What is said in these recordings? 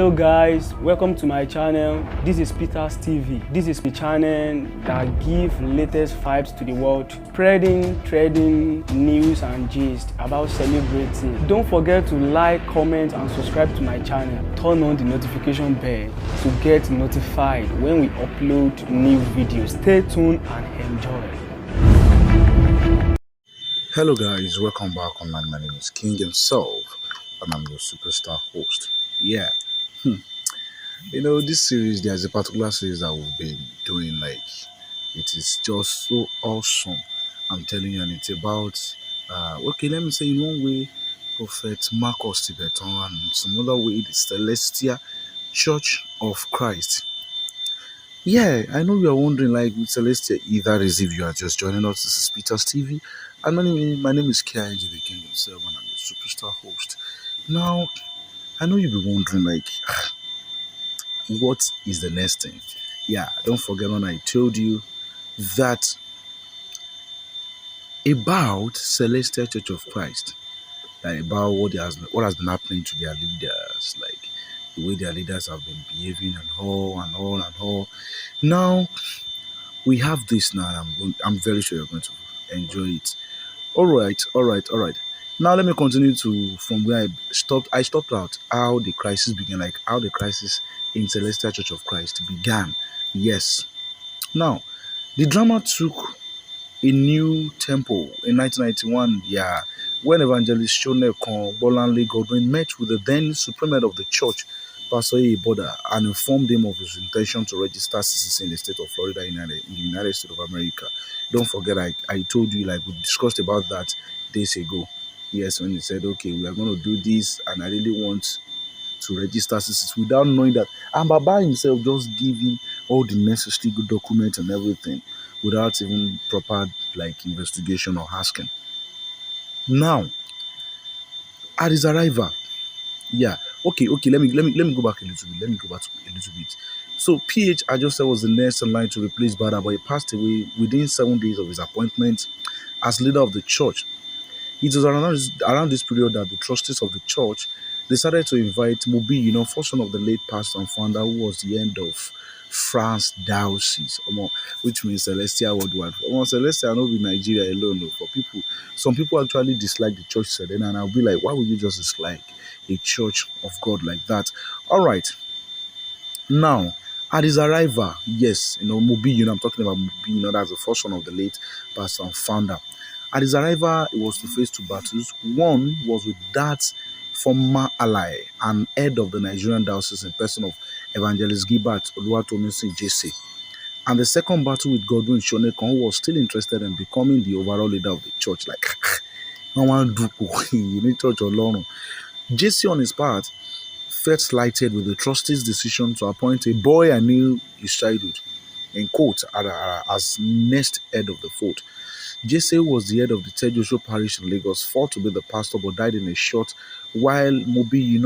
Hello guys, welcome to my channel. This is Peter's TV. This is the channel that gives latest vibes to the world, spreading trading news and gist about celebrity. Don't forget to like, comment and subscribe to my channel. Turn on the notification bell to get notified when we upload new videos. Stay tuned and enjoy. Hello guys, welcome back online. My name is King himself and I'm your superstar host. Yeah. This series, there's a particular series that we've been doing, like, it is just so awesome. I'm telling you, and it's about, let me say in one way, Prophet Macus Tibetan, and some other way, the Celestial Church of Christ. Yeah, I know you are wondering, like, with Celestial, either is if you are just joining us, this is Peter's TV, and my name is KIG, the King himself, and I'm your superstar host. Now, I know you'll be wondering, like, what is the next thing? Yeah, don't forget when I told you that about Celestial Church of Christ, about what has been happening to their leaders, like the way their leaders have been behaving and all. Now we have this now, and I'm very sure you're going to enjoy it. All right. Now let me continue from where I stopped. I stopped out how the crisis began, like how the crisis in Celestial Church of Christ began. Yes. Now, the drama took a new tempo in 1991. Yeah, when Evangelist Shonekon Bolanle Godwin met with the then Supreme Head of the Church, Pastor Boda, and informed him of his intention to register CCC in the state of Florida in the United States of America. Don't forget, I told you, like, we discussed about that days ago. Yes, when he said, okay, we are going to do this, and I really want to register CCC without knowing that. And Baba himself just gave him all the necessary good documents and everything without even proper, like, investigation or asking. Now, at his arrival, yeah, okay, let me go back a little bit. So PH Ajose was the next in line to replace Bada, but he passed away within 7 days of his appointment as leader of the church. It was around this period that the trustees of the church decided to invite Mobi, first son of the late pastor and founder, who was the end of France Diocese, which means Celestial Worldwide. Celestial not be Nigeria alone. For people, some people actually dislike the church setting, and I'll be like, why would you just dislike a church of God like that? All right. Now, at his arrival, yes, Mobi, I'm talking about Mobi, that's the first son of the late pastor and founder. At his arrival, it was to face two battles. One was with that former ally and head of the Nigerian diocese in person of Evangelist Gilbert Oluwatomisin Jesse. And the second battle with Godwin Shonekon, who was still interested in becoming the overall leader of the church. Like, no one do you need church alone. Jesse, on his part, felt slighted with the trustees' decision to appoint a boy and knew his childhood, in quote, as next head of the fold. Jesse was the head of the Tejoso parish in Lagos, fought to be the pastor, but died in a short while. And Mobi,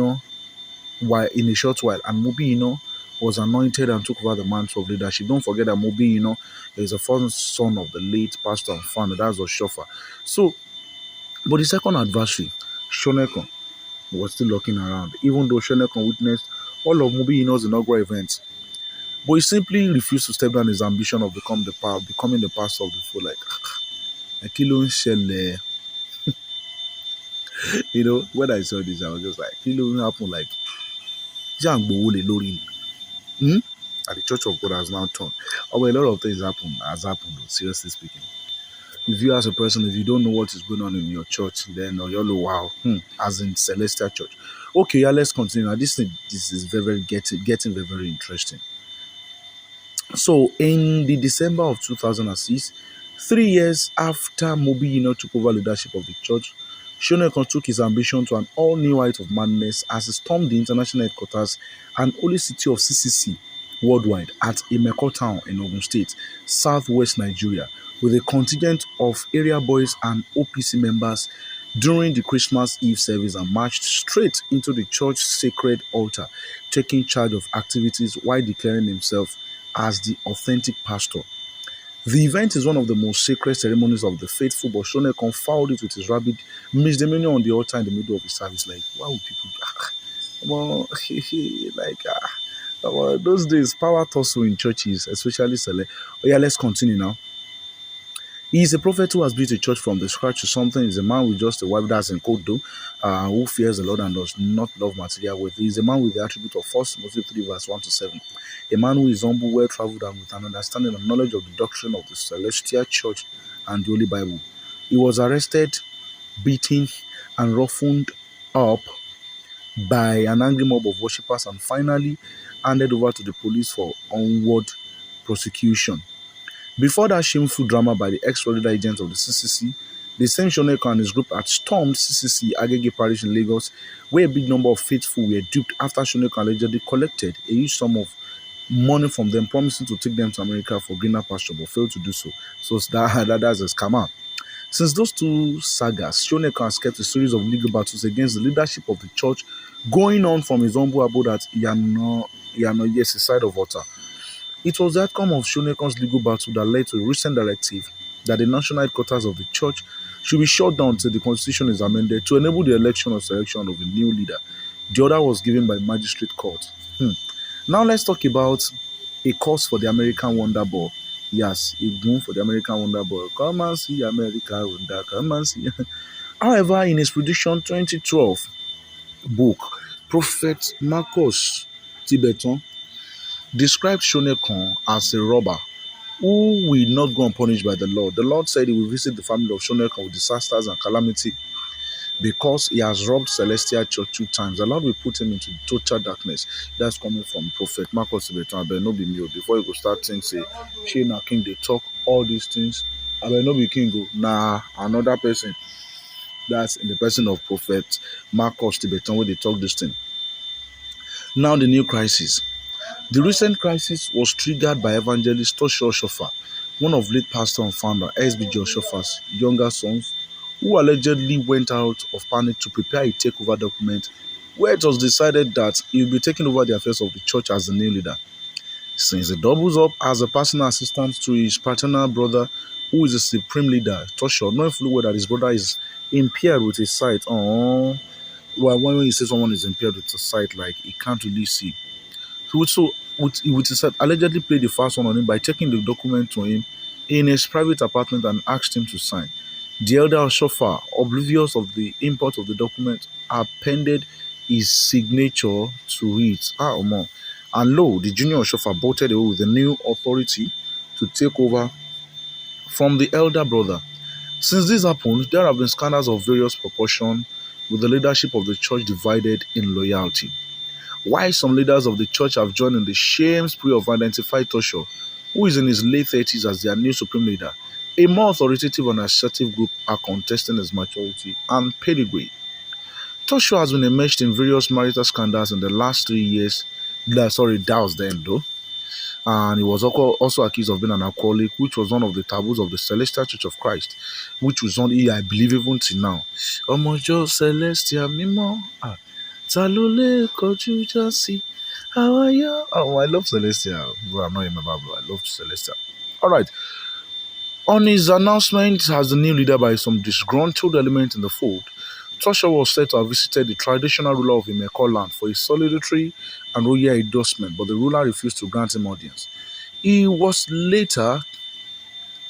was anointed and took over the mantle of leadership. Don't forget that Mobi, is the first son of the late pastor and founder. That's Oshofa. So, but the second adversary, Shonekon, was still looking around, even though Shonekon witnessed all of Mobi's inaugural events. But he simply refused to step down his ambition of becoming the pastor of the fold. Like, Kilo Shelle. When I saw this, I was just like, Kilo happened, like, and the Church of God has now turned. A lot of things has happened, seriously speaking. If you as a person, if you don't know what is going on in your church, then you're like, wow, as in Celestial Church. Okay, yeah, let's continue. Now, this is very getting very, very interesting. So, in the December of 2006, 3 years after Mobi took over leadership of the church, Shonekon took his ambition to an all-new height of madness as he stormed the international headquarters and holy city of CCC worldwide at Imeko town in Ogun State, southwest Nigeria, with a contingent of area boys and OPC members during the Christmas Eve service, and marched straight into the church sacred altar, taking charge of activities while declaring himself as the authentic pastor. The event is one of the most sacred ceremonies of the faithful, but Shonekon fouled it with his rabid misdemeanor on the altar in the middle of the service. Like, why would people Well, like well, those days, power tussle in churches, especially Sele. Oh yeah, let's continue now. He is a prophet who has built a church from the scratch to something. He's a man with just a wife that's in code though, who fears the Lord and does not love material wealth. He is a man with the attribute of First Timothy 3 verse 1 to 7. A man who is humble, well traveled, and with an understanding and knowledge of the doctrine of the celestial church and the Holy Bible. He was arrested, beaten, and roughened up by an angry mob of worshippers and finally handed over to the police for onward prosecution. Before that shameful drama by the ex-Florida agents of the CCC, the same Shoneko and his group had stormed CCC Agege Parish in Lagos, where a big number of faithful were duped after Shoneko allegedly collected a huge sum of money from them, promising to take them to America for greener pasture, but failed to do so. So that's a scammer. Since those two sagas, Shoneko has kept a series of legal battles against the leadership of the church, going on from his humble abode at Yano yes, side of water. It was the outcome of Shonekon's legal battle that led to a recent directive that the national headquarters of the church should be shut down until the constitution is amended to enable the election or selection of a new leader. The order was given by magistrate court. Now let's talk about a cause for the American Wonder Ball. Yes, a boom for the American Wonder Ball. Come and see America Wonder. Come and see. However, in his prediction 2012 book, Prophet Macus Tibetan described Shonekon as a robber who will not go unpunished by the Lord. The Lord said he will visit the family of Shonekon with disasters and calamity because he has robbed Celestial Church 2 times. The Lord will put him into total darkness. That's coming from Prophet Marcus Tibetan. But no be me. Before you go start saying, say, she na king, they talk all these things. I will not be king. Go. Nah, another person. That's in the person of Prophet Marcus Tibetan where they talk this thing. Now the new crisis. The recent crisis was triggered by evangelist Toshio Oshofa, one of late pastor and founder SBG Oshofa's younger sons, who allegedly went out of panic to prepare a takeover document where it was decided that he will be taking over the affairs of the church as the new leader. Since he doubles up as a personal assistant to his paternal brother, who is the supreme leader, Toshio, knowing fully well that his brother is impaired with his sight. Oh, well, when you say someone is impaired with a sight, like he can't really see. With his allegedly played the fast one on him by taking the document to him in his private apartment and asked him to sign. The elder chauffeur, oblivious of the import of the document, appended his signature to it. Omo. And lo, the junior chauffeur bolted away with the new authority to take over from the elder brother. Since this happened, there have been scandals of various proportion, with the leadership of the church divided in loyalty. Why some leaders of the church have joined in the shame spree of identified Toshio, who is in his late 30s as their new supreme leader. A more authoritative and assertive group are contesting his maturity and pedigree. Toshio has been immersed in various marital scandals in the last 3 years. That was then though. And he was also accused of being an alcoholic, which was one of the taboos of the Celestial Church of Christ, which was on I believe even till now. Omojo Celestial Mimo. Talole Kojuja see how are you? Oh, I love Celestial. Bro, I'm not in my Bible. I love Celestial. All right. On his announcement as the new leader by some disgruntled element in the fold, Toshio was said to have visited the traditional ruler of Imeko land for a solitary and royal endorsement, but the ruler refused to grant him audience. He was later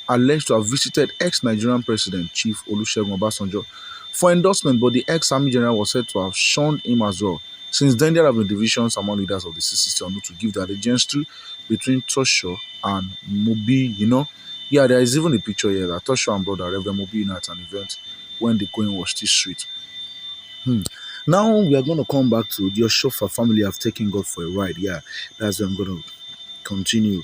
alleged to have visited ex-Nigerian President Chief Olusegun Obasanjo for endorsement, but the ex-army general was said to have shunned him as well. Since then, there have been divisions among leaders of the CCC on who to give their allegiance to between Toshio and Mobi, Yeah, there is even a picture here that Toshio and brother Reverend Mobi at an event when the going was still street. Now we are going to come back to the Oshofa family have taken God for a ride. Yeah, that's where I'm going to continue.